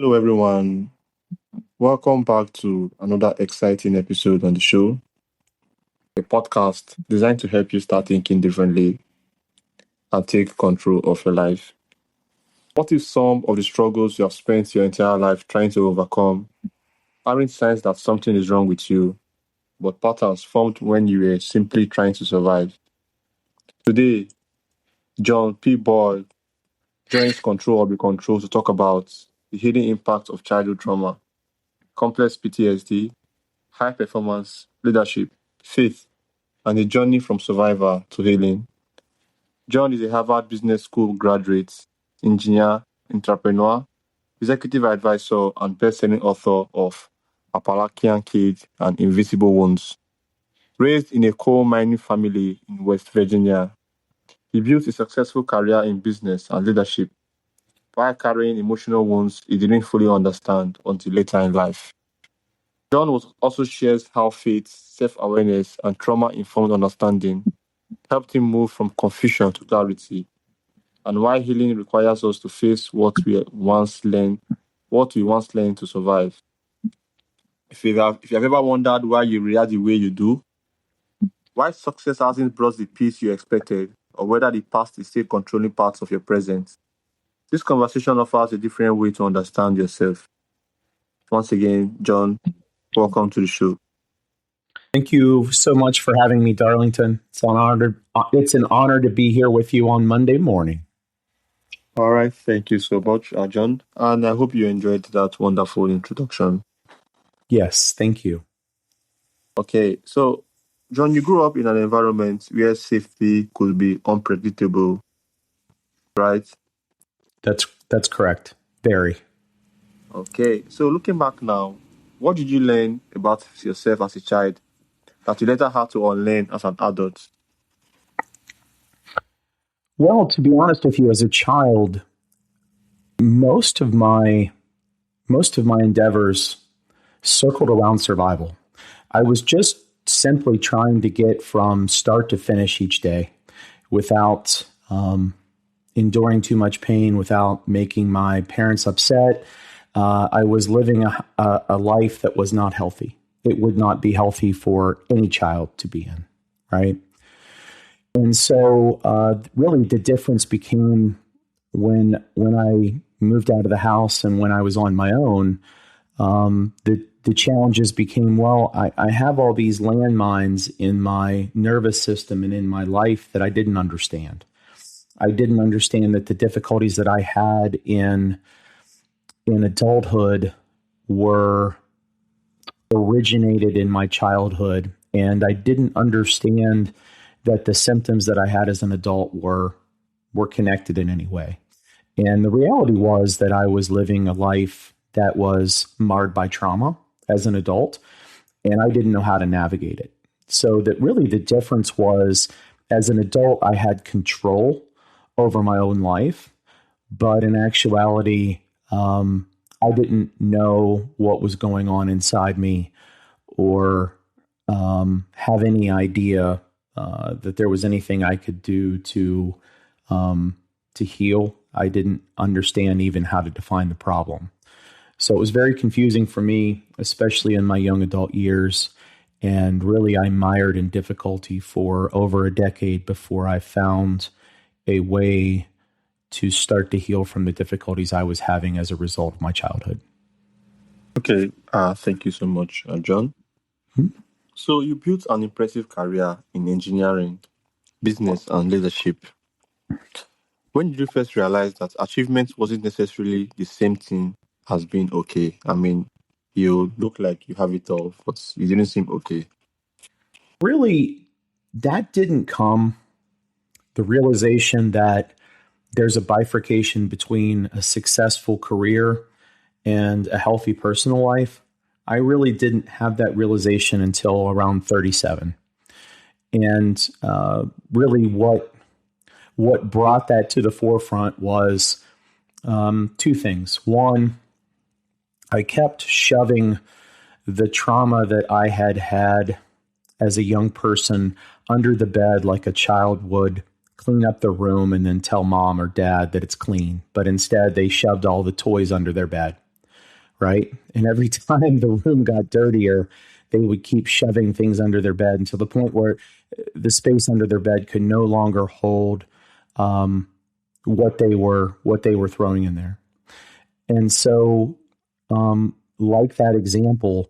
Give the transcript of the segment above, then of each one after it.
Hello, everyone. Welcome back to another exciting episode on the show, a podcast designed to help you start thinking differently and take control of your life. What if some of the struggles you have spent your entire life trying to overcome aren't signs that something is wrong with you, but patterns formed when you were simply trying to survive? Today, John P. Boyle joins Control or Be Control to talk about the hidden impact of childhood trauma, complex PTSD, high performance, leadership, faith, and a journey from survivor to healing. John is a Harvard Business School graduate, engineer, entrepreneur, executive advisor, and best-selling author of Appalachian Kid and Invisible Wounds. Raised in a coal mining family in West Virginia, he built a successful career in business and leadership while carrying emotional wounds he didn't fully understand until later in life. John also shares how faith, self-awareness, and trauma-informed understanding helped him move from confusion to clarity, and why healing requires us to face what we once learned to survive. If you have ever wondered why you react the way you do, why success hasn't brought the peace you expected, or whether the past is still controlling parts of your present, this conversation offers a different way to understand yourself. Once again, John, welcome to the show. Thank you so much for having me, Darlington. It's an honor to be here with you on Monday morning. All right, thank you so much, John, and I hope you enjoyed that wonderful introduction. Yes, thank you. Okay, so John, you grew up in an environment where safety could be unpredictable, right? That's correct. Very. Okay, so looking back now, what did you learn about yourself as a child that you later had to unlearn as an adult? Well, to be honest with you, as a child, most of my endeavors circled around survival. I was just simply trying to get from start to finish each day without enduring too much pain, without making my parents upset. I was living a life that was not healthy. It would not be healthy for any child to be in, right? And so really the difference became when I moved out of the house and when I was on my own, the challenges became, well, I have all these landmines in my nervous system and in my life that I didn't understand. I didn't understand that the difficulties that I had in adulthood were originated in my childhood, and I didn't understand that the symptoms that I had as an adult were connected in any way. And the reality was that I was living a life that was marred by trauma as an adult, and I didn't know how to navigate it. So that really the difference was, as an adult, I had control over my own life, but in actuality, I didn't know what was going on inside me or have any idea that there was anything I could do to heal. I didn't understand even how to define the problem. So it was very confusing for me, especially in my young adult years. And really, I mired in difficulty for over a decade before I found a way to start to heal from the difficulties I was having as a result of my childhood. Okay, thank you so much, John. So you built an impressive career in engineering, business, and leadership. When did you first realize that achievement wasn't necessarily the same thing as being okay? I mean, you look like you have it all, but you didn't seem okay. Really, that didn't come. The realization that there's a bifurcation between a successful career and a healthy personal life, I really didn't have that realization until around 37. And really what brought that to the forefront was two things. One, I kept shoving the trauma that I had as a young person under the bed like a child would clean up the room and then tell mom or dad that it's clean. But instead, they shoved all the toys under their bed. right? And every time the room got dirtier, they would keep shoving things under their bed until the point where the space under their bed could no longer hold what they were throwing in there. And so, like that example,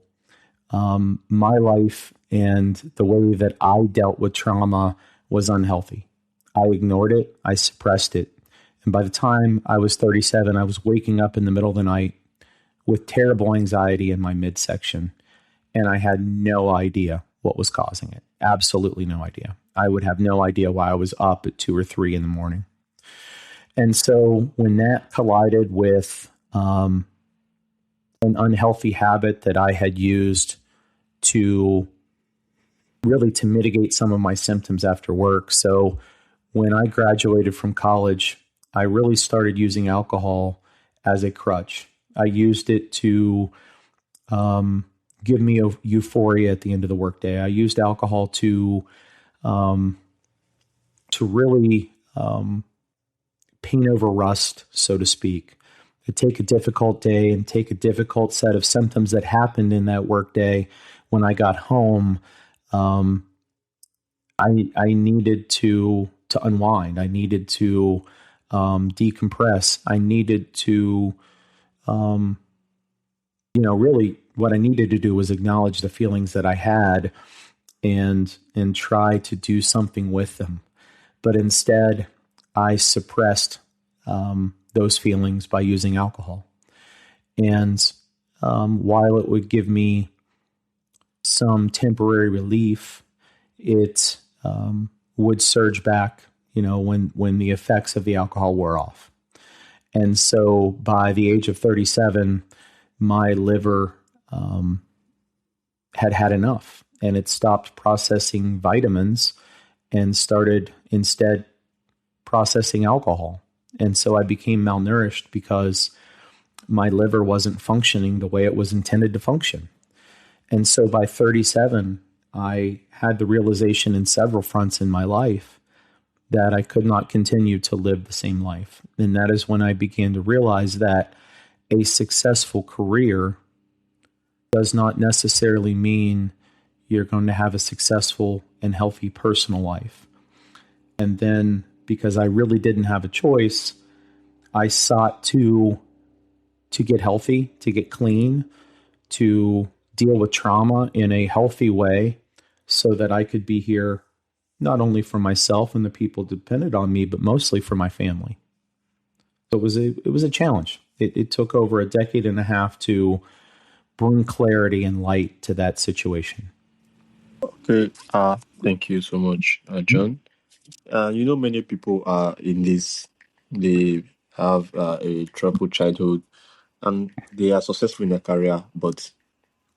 my life and the way that I dealt with trauma was unhealthy. I ignored it. I suppressed it. And by the time I was 37, I was waking up in the middle of the night with terrible anxiety in my midsection. And I had no idea what was causing it. Absolutely no idea. I would have no idea why I was up at 2 or 3 in the morning. And so when that collided with an unhealthy habit that I had used to mitigate some of my symptoms after work. So when I graduated from college, I really started using alcohol as a crutch. I used it to give me a euphoria at the end of the workday. I used alcohol to really paint over rust, so to speak. To take a difficult day and take a difficult set of symptoms that happened in that workday. When I got home, I needed to unwind. I needed to decompress. I needed to, really what I needed to do was acknowledge the feelings that I had and try to do something with them. But instead, I suppressed those feelings by using alcohol. And while it would give me some temporary relief, it would surge back, when the effects of the alcohol wore off. And so by the age of 37, my liver had enough, and it stopped processing vitamins and started instead processing alcohol. And so I became malnourished because my liver wasn't functioning the way it was intended to function. And so by 37, I had the realization in several fronts in my life that I could not continue to live the same life. And that is when I began to realize that a successful career does not necessarily mean you're going to have a successful and healthy personal life. And then, because I really didn't have a choice, I sought to get healthy, to get clean, to deal with trauma in a healthy way so that I could be here not only for myself and the people dependent on me, but mostly for my family. So it was a challenge. It took over a decade and a half to bring clarity and light to that situation. Okay. Thank you so much, John. Many people are in this. They have a troubled childhood, and they are successful in their career, but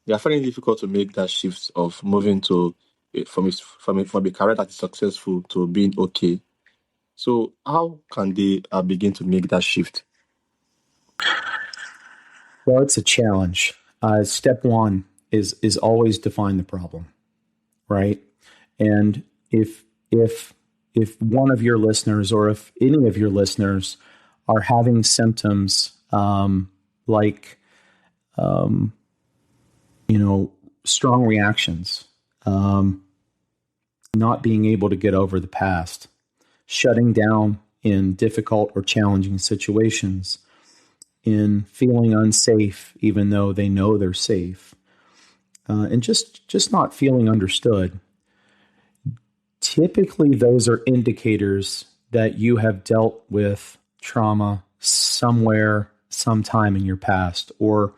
they are finding it difficult to make that shift of moving to from a career that is successful to being okay. So how can they begin to make that shift? Well, it's a challenge. Step one is always define the problem, right? And if one of your listeners or if any of your listeners are having symptoms like strong reactions, not being able to get over the past, shutting down in difficult or challenging situations, in feeling unsafe even though they know they're safe, and just not feeling understood. Typically, those are indicators that you have dealt with trauma somewhere, sometime in your past, or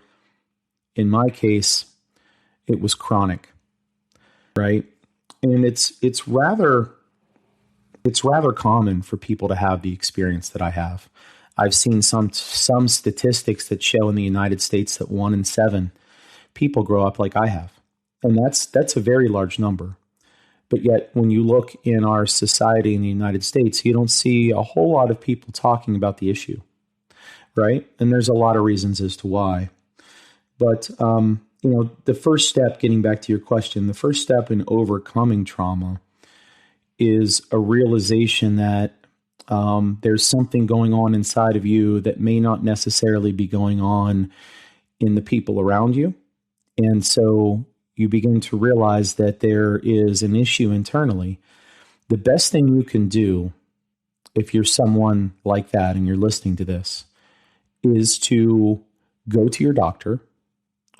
in my case, it was chronic, right? And it's rather common for people to have the experience that I have. I've seen some statistics that show in the United States that 1 in 7 people grow up like I have, and that's a very large number. But yet, when you look in our society in the United States, you don't see a whole lot of people talking about the issue, right? And there's a lot of reasons as to why. But the first step, getting back to your question, the first step in overcoming trauma is a realization that there's something going on inside of you that may not necessarily be going on in the people around you. And so you begin to realize that there is an issue internally. The best thing you can do if you're someone like that and you're listening to this is to go to your doctor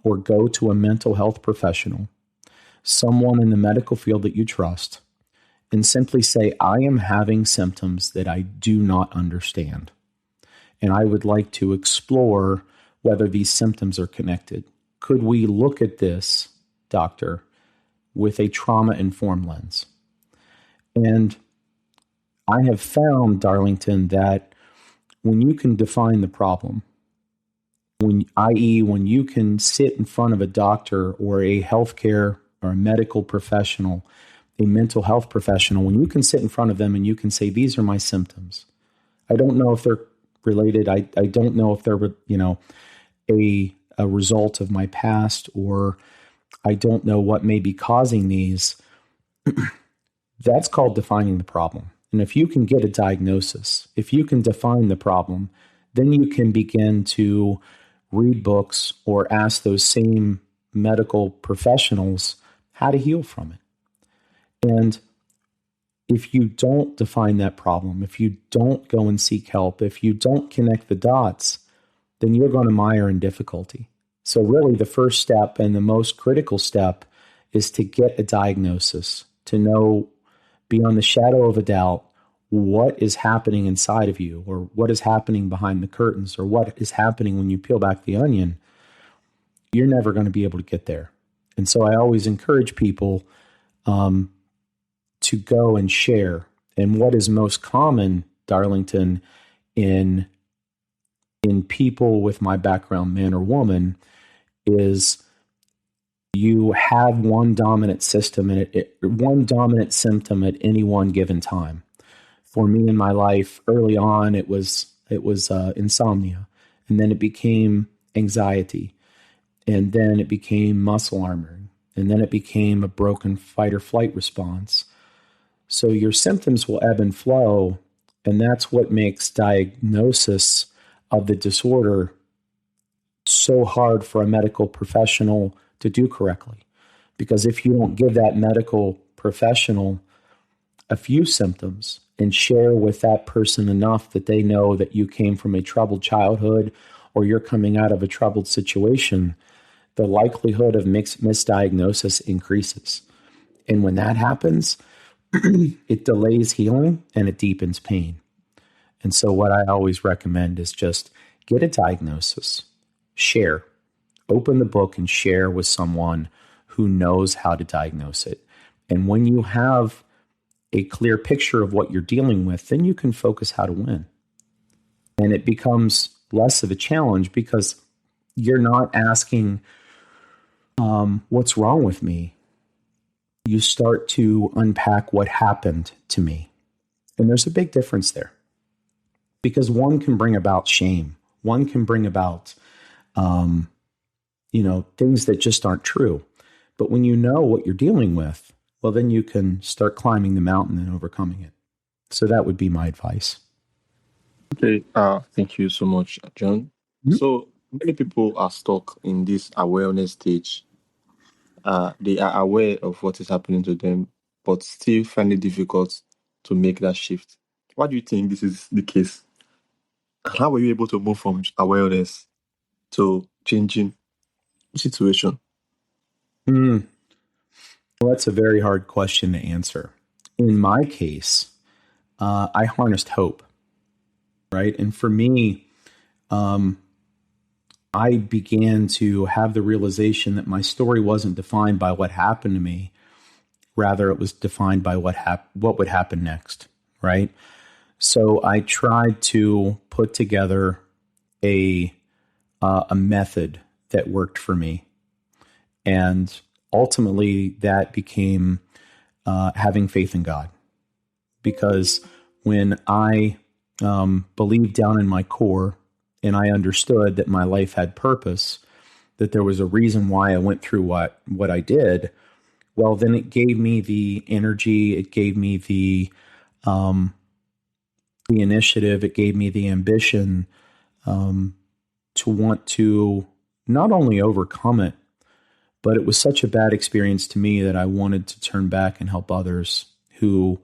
or go to a mental health professional, someone in the medical field that you trust, and simply say, I am having symptoms that I do not understand. And I would like to explore whether these symptoms are connected. Could we look at this, doctor, with a trauma-informed lens? And I have found, Darlington, that when you can define the problem, i.e., when you can sit in front of a doctor or a healthcare or a medical professional, a mental health professional, when you can sit in front of them and you can say, these are my symptoms. I don't know if they're related. I don't know if they're, a result of my past, or I don't know what may be causing these. That's called defining the problem. And if you can get a diagnosis, if you can define the problem, then you can begin to read books or ask those same medical professionals how to heal from it. And if you don't define that problem, if you don't go and seek help, if you don't connect the dots, then you're going to mire in difficulty. So really the first step and the most critical step is to get a diagnosis, to know beyond the shadow of a doubt what is happening inside of you, or what is happening behind the curtains, or what is happening when you peel back the onion. You're never going to be able to get there. And so I always encourage people to go and share. And what is most common, Darlington, in people with my background, man or woman, is you have one dominant system and one dominant symptom at any one given time. For me in my life, early on, it was insomnia, and then it became anxiety, and then it became muscle armoring, and then it became a broken fight or flight response. So your symptoms will ebb and flow, and that's what makes diagnosis of the disorder so hard for a medical professional to do correctly. Because if you don't give that medical professional a few symptoms and share with that person enough that they know that you came from a troubled childhood or you're coming out of a troubled situation, the likelihood of misdiagnosis increases. And when that happens, it delays healing and it deepens pain. And so what I always recommend is just get a diagnosis, share, open the book and share with someone who knows how to diagnose it. And when you have a clear picture of what you're dealing with, then you can focus how to win. And it becomes less of a challenge because you're not asking, what's wrong with me? You start to unpack what happened to me. And there's a big difference there. Because one can bring about shame. One can bring about, things that just aren't true. But when you know what you're dealing with, well, then you can start climbing the mountain and overcoming it. So that would be my advice. Okay, thank you so much, John. Mm-hmm. So many people are stuck in this awareness stage. They are aware of what is happening to them, but still find it difficult to make that shift. Why do you think this is the case? How were you able to move from awareness to changing situation? Well, that's a very hard question to answer. In my case, I harnessed hope, right? And for me, I began to have the realization that my story wasn't defined by what happened to me. Rather, it was defined by what would happen next, right? So I tried to put together a method that worked for me. And ultimately, that became having faith in God. Because when I believed down in my core and I understood that my life had purpose, that there was a reason why I went through what I did, well, then it gave me the energy, it gave me the initiative, it gave me the ambition to want to not only overcome it, but it was such a bad experience to me that I wanted to turn back and help others who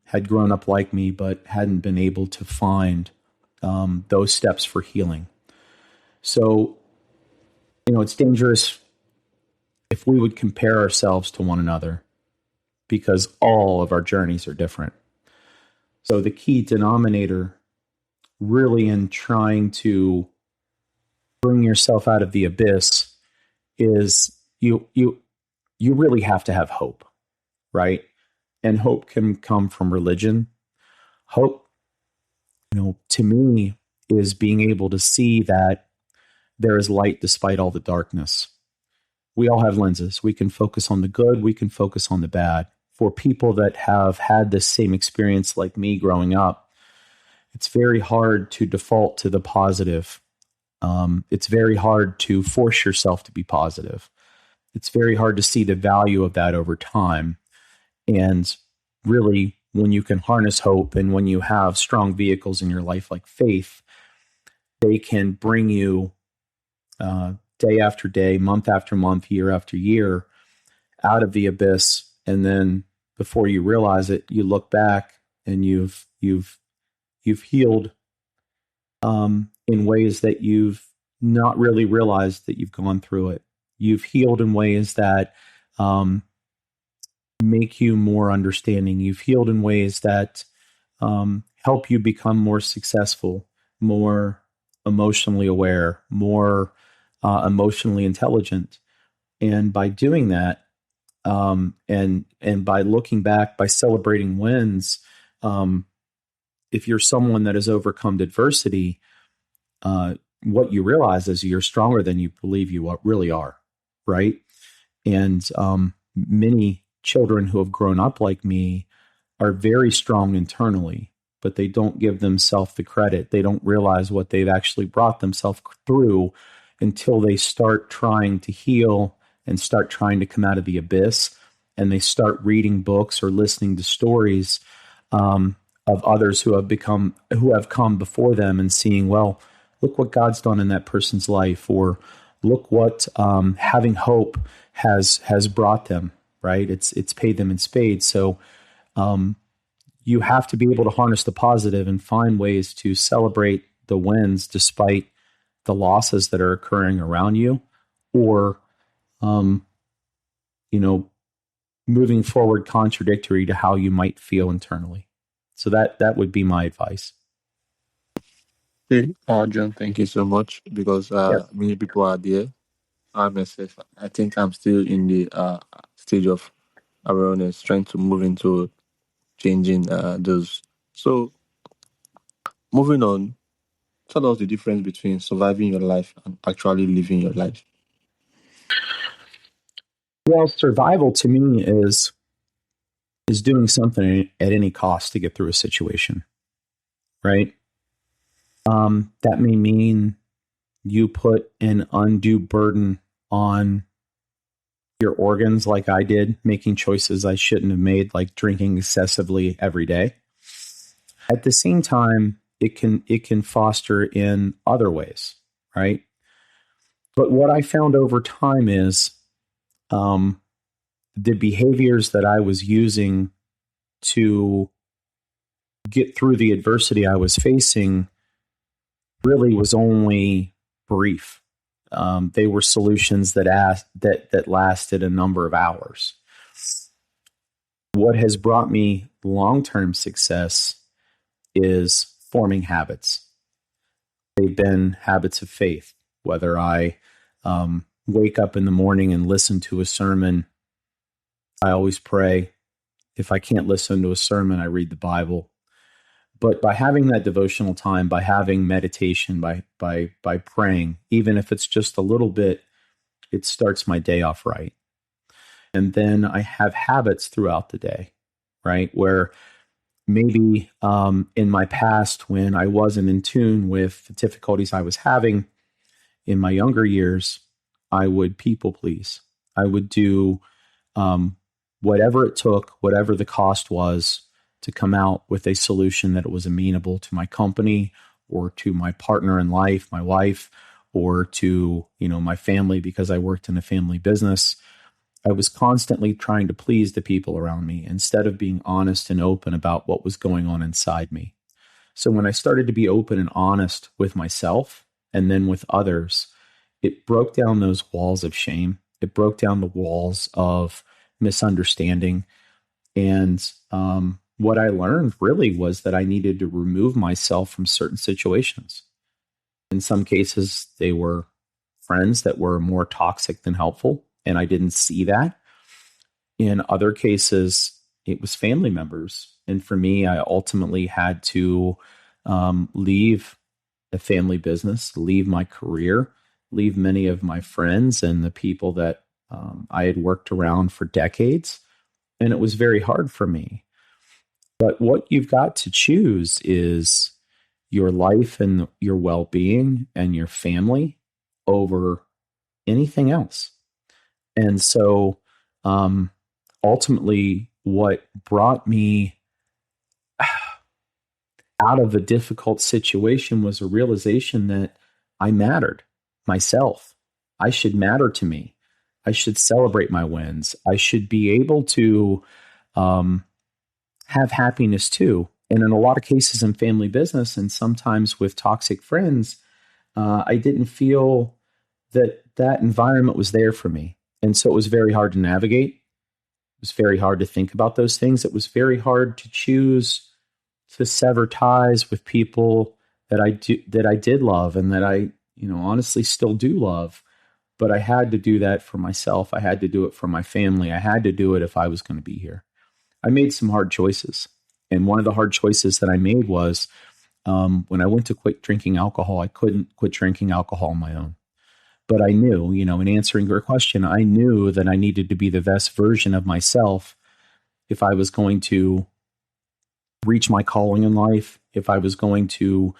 had grown up like me but hadn't been able to find those steps for healing. So, it's dangerous if we would compare ourselves to one another because all of our journeys are different. So the key denominator really in trying to bring yourself out of the abyss is you really have to have hope, right? And hope can come from religion. Hope, to me, is being able to see that there is light despite all the darkness. We all have lenses. We can focus on the good, we can focus on the bad. For people that have had the same experience like me growing up, it's very hard to default to the positive. It's very hard to force yourself to be positive. It's very hard to see the value of that over time. And really, when you can harness hope and when you have strong vehicles in your life like faith, they can bring you day after day, month after month, year after year out of the abyss. And then before you realize it, you look back and you've healed in ways that you've not really realized that you've gone through it. You've healed in ways that make you more understanding. You've healed in ways that help you become more successful, more emotionally aware, more emotionally intelligent. And by doing that, and by looking back, by celebrating wins, if you're someone that has overcome adversity, what you realize is you're stronger than you believe you really are, right? And many children who have grown up like me are very strong internally, but they don't give themselves the credit. They don't realize what they've actually brought themselves through until they start trying to heal and start trying to come out of the abyss, and they start reading books or listening to stories of others who have come before them and seeing, well, look what God's done in that person's life, or look what having hope has brought them. Right? It's paid them in spades. So you have to be able to harness the positive and find ways to celebrate the wins despite the losses that are occurring around you, or moving forward contradictory to how you might feel internally. So that would be my advice. Hey, John, thank you so much because Yes. many people are there. I myself, I think I'm still in the stage of awareness, trying to move into changing those. So, moving on, tell us the difference between surviving your life and actually living your life. Well, survival to me is doing something at any cost to get through a situation, right? That may mean you put an undue burden on your organs like I did, making choices I shouldn't have made, like drinking excessively every day. At the same time, it can foster in other ways, right? But what I found over time is the behaviors that I was using to get through the adversity I was facing really was only brief. They were solutions that lasted a number of hours. What has brought me long-term success is forming habits. They've been habits of faith, whether I wake up in the morning and listen to a sermon. I always pray. If I can't listen to a sermon, I read the Bible. But by having that devotional time, by having meditation, by praying, even if it's just a little bit, it starts my day off right. And then I have habits throughout the day, right? Where maybe in my past, when I wasn't in tune with the difficulties I was having in my younger years, I would people please. I would do whatever it took, whatever the cost was, to come out with a solution that was amenable to my company or to my partner in life, my wife, or to, my family because I worked in a family business. I was constantly trying to please the people around me instead of being honest and open about what was going on inside me. So when I started to be open and honest with myself and then with others, it broke down those walls of shame. It broke down the walls of misunderstanding. And what I learned really was that I needed to remove myself from certain situations. In some cases, they were friends that were more toxic than helpful, and I didn't see that. In other cases, it was family members. And for me, I ultimately had to leave the family business, leave my career, leave many of my friends and the people that I had worked around for decades. And it was very hard for me. But what you've got to choose is your life and your well-being and your family over anything else. And so ultimately, what brought me out of a difficult situation was a realization that I mattered myself. I should matter to me. I should celebrate my wins. I should be able to have happiness too. And in a lot of cases in family business and sometimes with toxic friends, I didn't feel that environment was there for me. And so it was very hard to navigate. It was very hard to think about those things. It was very hard to choose to sever ties with people that I did love and that I, honestly still do love. But I had to do that for myself. I had to do it for my family. I had to do it if I was going to be here. I made some hard choices. And one of the hard choices that I made was when I went to quit drinking alcohol, I couldn't quit drinking alcohol on my own. But I knew, in answering your question, I knew that I needed to be the best version of myself if I was going to reach my calling in life, if I was going to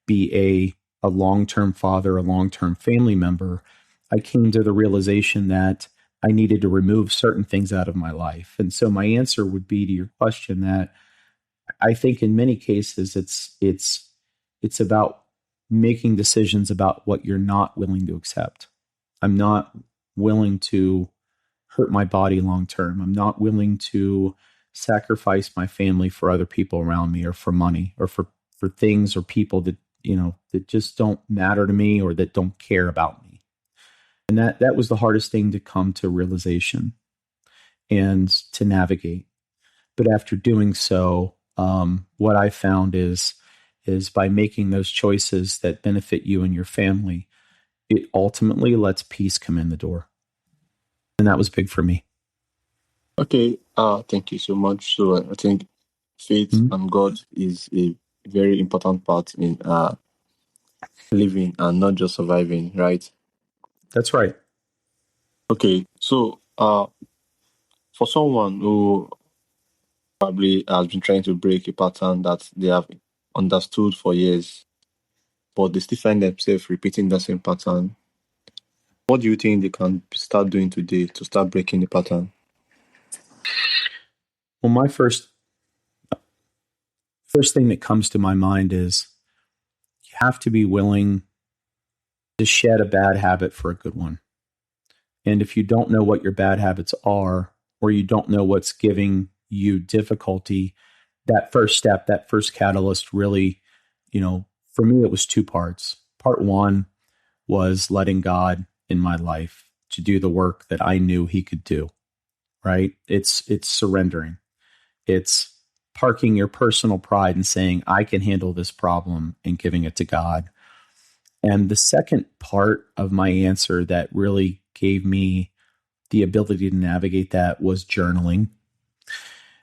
be a long-term father, a long-term family member. I came to the realization that I needed to remove certain things out of my life. And so my answer would be to your question that I think in many cases it's about making decisions about what you're not willing to accept. I'm not willing to hurt my body long term. I'm not willing to sacrifice my family for other people around me or for money or for things or people that, that just don't matter to me or that don't care about me. And that was the hardest thing to come to realization and to navigate. But after doing so, what I found is by making those choices that benefit you and your family, it ultimately lets peace come in the door. And that was big for me. Okay, thank you so much. So I think faith and God is a very important part in living and not just surviving, right? That's right. Okay, so for someone who probably has been trying to break a pattern that they have understood for years, but they still find themselves repeating the same pattern, what do you think they can start doing today to start breaking the pattern? Well, my first thing that comes to my mind is you have to be willing to shed a bad habit for a good one. And if you don't know what your bad habits are, or you don't know what's giving you difficulty, that first step, that first catalyst really, for me, it was two parts. Part one was letting God in my life to do the work that I knew he could do, right? It's surrendering. It's parking your personal pride and saying, I can handle this problem and giving it to God. And the second part of my answer that really gave me the ability to navigate that was journaling.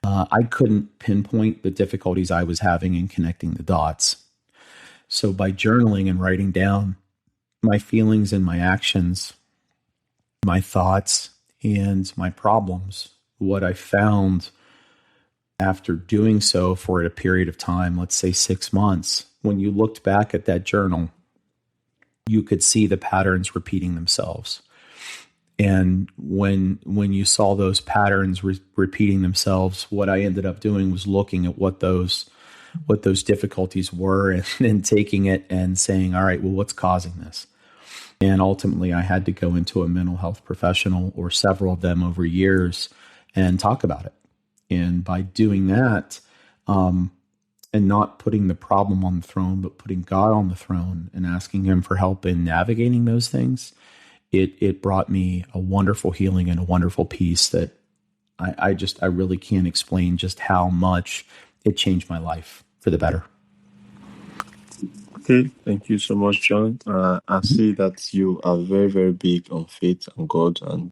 I couldn't pinpoint the difficulties I was having in connecting the dots. So by journaling and writing down my feelings and my actions, my thoughts and my problems, what I found after doing so for a period of time, let's say 6 months, when you looked back at that journal, you could see the patterns repeating themselves. And when you saw those patterns repeating themselves, what I ended up doing was looking at what those difficulties were and taking it and saying, all right, well, what's causing this? And ultimately, I had to go into a mental health professional or several of them over years and talk about it. And by doing that, and not putting the problem on the throne, but putting God on the throne and asking Him for help in navigating those things, it brought me a wonderful healing and a wonderful peace that I really can't explain just how much it changed my life for the better. Okay, thank you so much, John. I see that you are very, very big on faith and God, and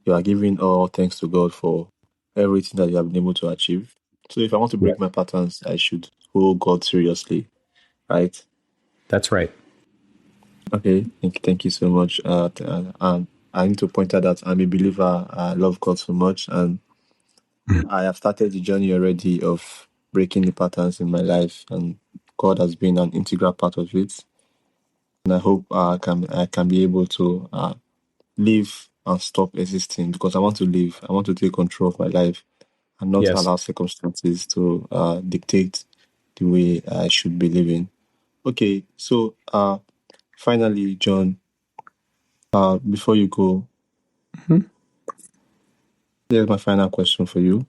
you are giving all thanks to God for everything that you have been able to achieve. So, if I want to Yeah, break my patterns, I should hold God seriously, right? that's right. Okay, thank you so much. And I need to point out that I'm a believer. I love God so much, and I have started the journey already of breaking the patterns in my life, and God has been an integral part of it. And I hope I can be able to live and stop existing because I want to live. I want to take control of my life and not Yes. allow circumstances to dictate the way I should be living. Okay, so finally, John, before you go, Mhm. here's my final question for you.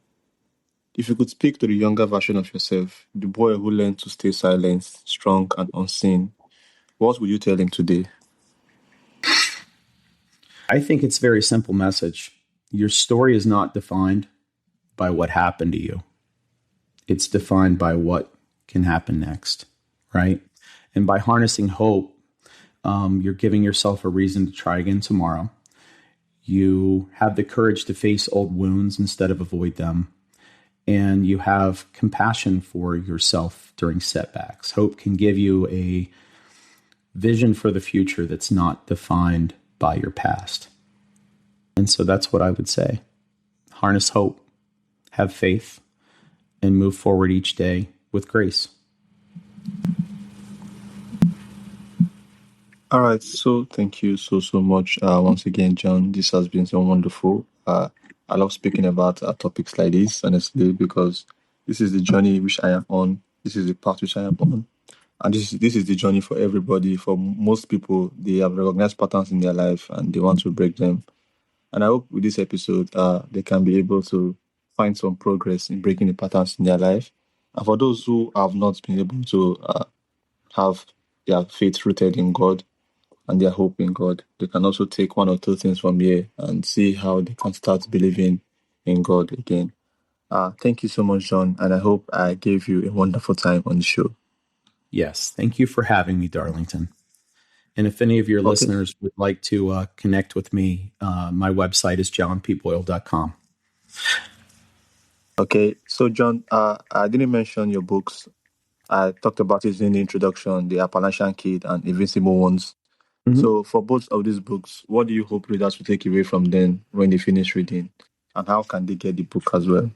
If you could speak to the younger version of yourself, the boy who learned to stay silent, strong, and unseen, what would you tell him today? I think it's a very simple message. Your story is not defined by what happened to you. It's defined by what can happen next, right? And by harnessing hope, you're giving yourself a reason to try again tomorrow. You have the courage to face old wounds instead of avoid them. And you have compassion for yourself during setbacks. Hope can give you a vision for the future that's not defined by your past. And so that's what I would say. Harness hope, have faith, and move forward each day with grace. All right, so thank you so much once again, John. This has been so wonderful. I love speaking about topics like this, honestly, because this is the journey which I am on. This is the path which I am on, and this is the journey for everybody. For most people, they have recognized patterns in their life and they want to break them. And I hope with this episode, they can be able to find some progress in breaking the patterns in their life. And for those who have not been able to have their faith rooted in God and their hope in God, they can also take one or two things from here and see how they can start believing in God again. Thank you so much, John, and I hope I gave you a wonderful time on the show. Yes, thank you for having me, Darlington. And if any of your Okay. listeners would like to connect with me, my website is johnpboyle.com. Okay. So, John, I didn't mention your books. I talked about it in the introduction, The Appalachian Kid and Invincible Ones. Mhm. So, for both of these books, what do you hope readers will take away from them when they finish reading? And how can they get the book as well?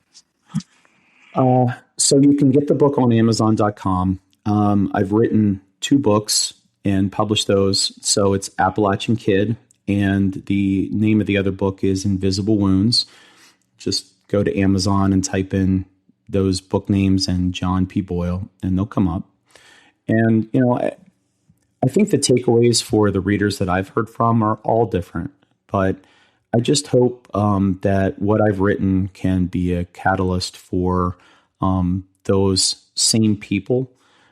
So you can get the book on Amazon.com. I've written two books and published those. So it's Appalachian Kid, and the name of the other book is Invisible Wounds. Just go to Amazon and type in those book names and John P. Boyle, and they'll come up. And, I think the takeaways for the readers that I've heard from are all different, but I just hope that what I've written can be a catalyst for those same people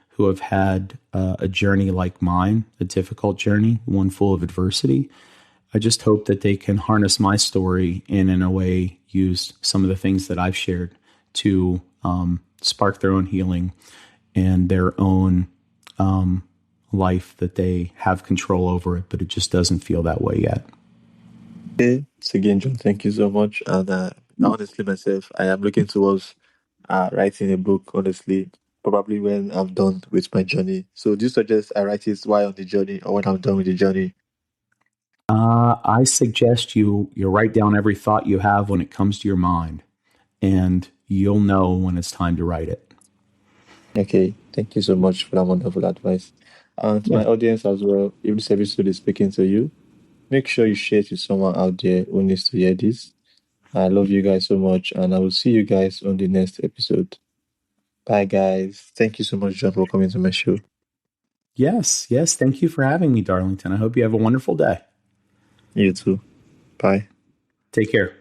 who have had a journey like mine, a difficult journey, one full of adversity. I just hope that they can harness my story and, in a way, use some of the things that I've shared to spark their own healing and their own life that they have control over it, but it just doesn't feel that way yet. Okay. So again, John, thank you so much. And honestly, myself, I am looking towards writing a book, honestly, probably when I'm done with my journey. So do you suggest I write it while on the journey or when I'm done with the journey? I suggest you write down every thought you have when it comes to your mind, and you'll know when it's time to write it. Okay. Thank you so much for that wonderful advice. And to Yeah. my audience as well, if this episode is speaking to you, make sure you share it with someone out there who needs to hear this. I love you guys so much, and I will see you guys on the next episode. Bye, guys. Thank you so much, John, for coming to my show. Yes. Thank you for having me, Darlington. I hope you have a wonderful day. You too. Bye. Take care.